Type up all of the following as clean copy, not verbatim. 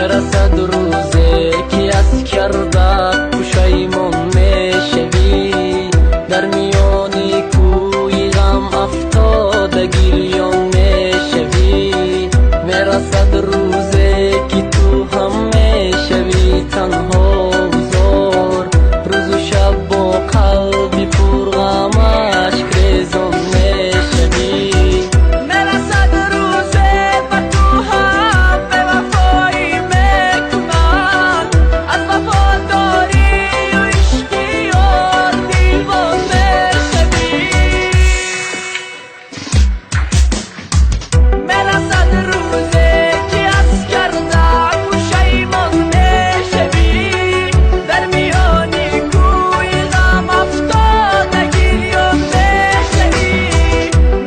میرسد روزی که از کردت پشیمان میشوی، در میان کوی غم افتاده گریان میشوی. میرسد روزی که تو هم میشوی تنها و زار، روز و شب با قلبی پر غم اشک ریزان میشوی. میرسد روزی و تو هم به وفایی میکنن، از وفاداری و عشقی یار دیوان میشوی. میرسد روزی که از کردن پشیمان میشوی، در میان کوی غم افتاده گریان میشوی.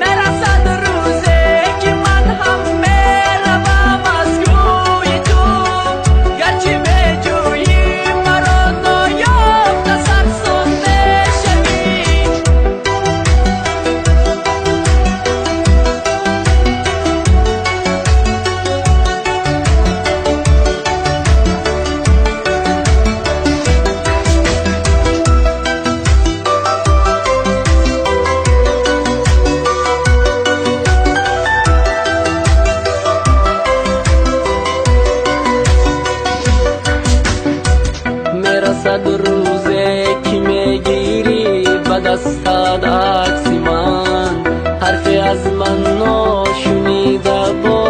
میرسد روزی که من هم میروم از کوی تو، گرچه میجویی مرا نایافته سرسون میشوی. میرسد روزی که میگیری به دستت عکس من، حرفی از من ناشنیده با